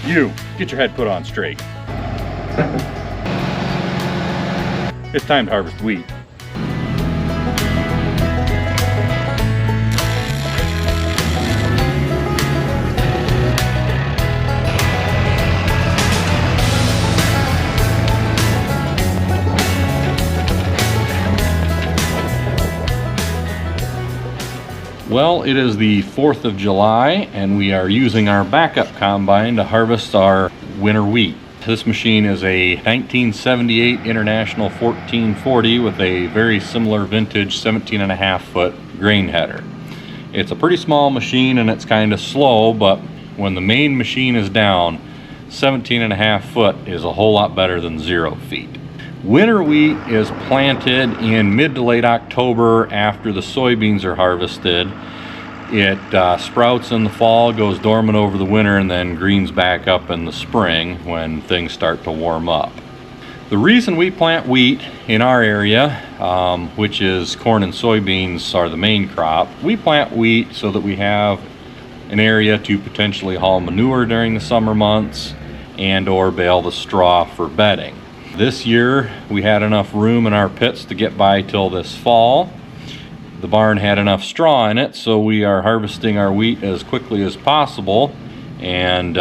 You, get your head put on straight. It's time to harvest wheat. Well, it is the 4th of July and we are using our backup combine to harvest our winter wheat. This machine is a 1978 International 1440 with a very similar vintage 17.5 foot grain header. It's a pretty small machine and it's kind of slow, but when the main machine is down, 17.5 foot is a whole lot better than 0 feet. Winter wheat is planted in mid to late October after the soybeans are harvested. It sprouts in the fall, goes dormant over the winter, and then greens back up in the spring when things start to warm up. The reason we plant wheat in our area, which is corn and soybeans are the main crop, we plant wheat so that we have an area to potentially haul manure during the summer months and or bale the straw for bedding. This year we had enough room in our pits to get by till this fall. The barn had enough straw in it, so we are harvesting our wheat as quickly as possible. And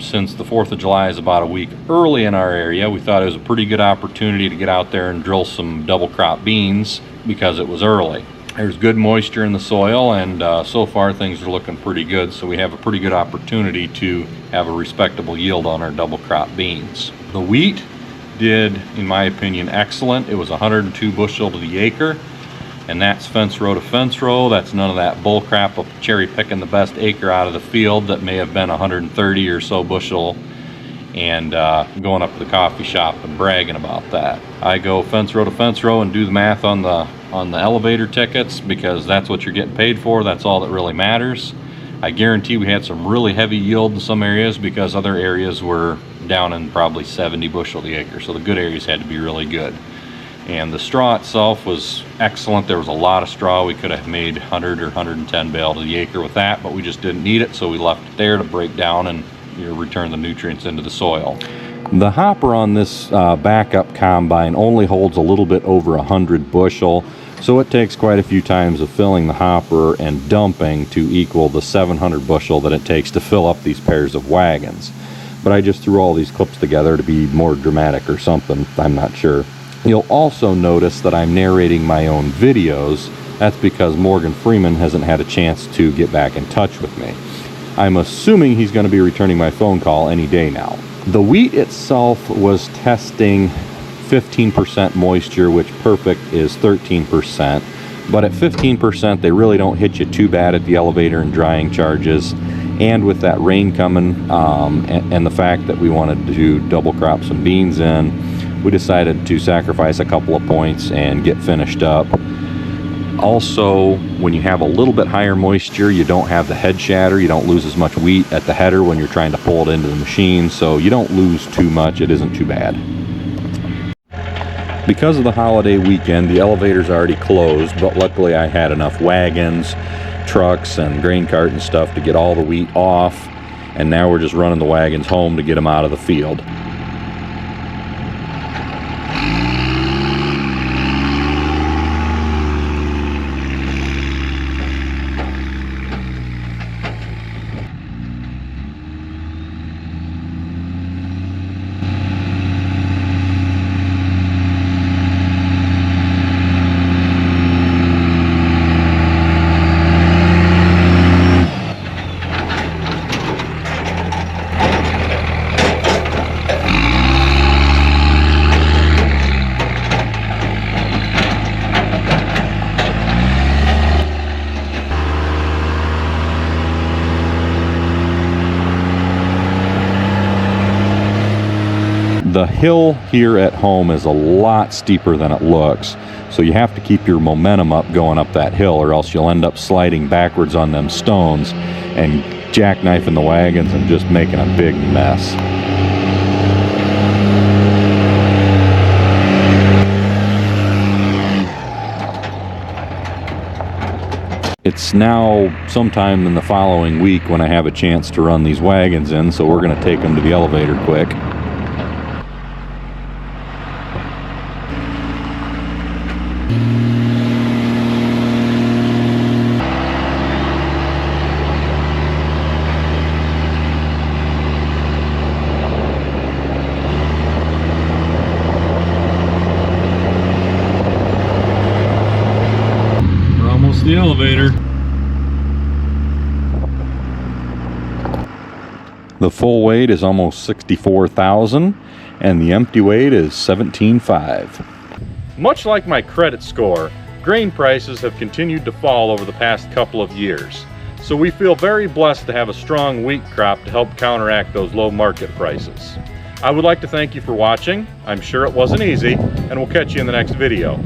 since the 4th of July is about a week early in our area, we thought it was a pretty good opportunity to get out there and drill some double crop beans because it was early. There's good moisture in the soil, and so far things are looking pretty good, so we have a pretty good opportunity to have a respectable yield on our double crop beans. The wheat did, in my opinion, excellent. It was 102 bushel to the acre, and that's fence row to fence row. That's none of that bull crap of cherry picking the best acre out of the field that may have been 130 or so bushel and going up to the coffee shop and bragging about that. I go fence row to fence row and do the math on the elevator tickets because that's what you're getting paid for. That's all that really matters. I guarantee we had some really heavy yield in some areas because other areas were down in probably 70 bushel the acre, so the good areas had to be really good. And the straw itself was excellent. There was a lot of straw. We could have made 100 or 110 bale to the acre with that, but we just didn't need it, so we left it there to break down and return the nutrients into the soil. The hopper on this backup combine only holds a little bit over 100 bushel, so it takes quite a few times of filling the hopper and dumping to equal the 700 bushel that it takes to fill up these pairs of wagons. But I just threw all these clips together to be more dramatic or something, I'm not sure. You'll also notice that I'm narrating my own videos. That's because Morgan Freeman hasn't had a chance to get back in touch with me. I'm assuming he's going to be returning my phone call any day now. The wheat itself was testing 15% moisture, which perfect is 13%. But at 15%, they really don't hit you too bad at the elevator and drying charges. And with that rain coming and the fact that we wanted to double crop some beans in, we decided to sacrifice a couple of points and get finished up. Also, when you have a little bit higher moisture, you don't have the head shatter. You don't lose as much wheat at the header when you're trying to pull it into the machine, so you don't lose too much. It isn't too bad. Because of the holiday weekend, the elevator's already closed, but luckily I had enough wagons, trucks, and grain cart and stuff to get all the wheat off, and now we're just running the wagons home to get them out of the field. The hill here at home is a lot steeper than it looks, so you have to keep your momentum up going up that hill, or else you'll end up sliding backwards on them stones and jackknifing the wagons and just making a big mess. It's now sometime in the following week when I have a chance to run these wagons in, so we're going to take them to the elevator quick. The elevator. The full weight is almost 64,000 and the empty weight is 17,500. Much like my credit score, grain prices have continued to fall over the past couple of years. So we feel very blessed to have a strong wheat crop to help counteract those low market prices. I would like to thank you for watching. I'm sure it wasn't easy, and we'll catch you in the next video.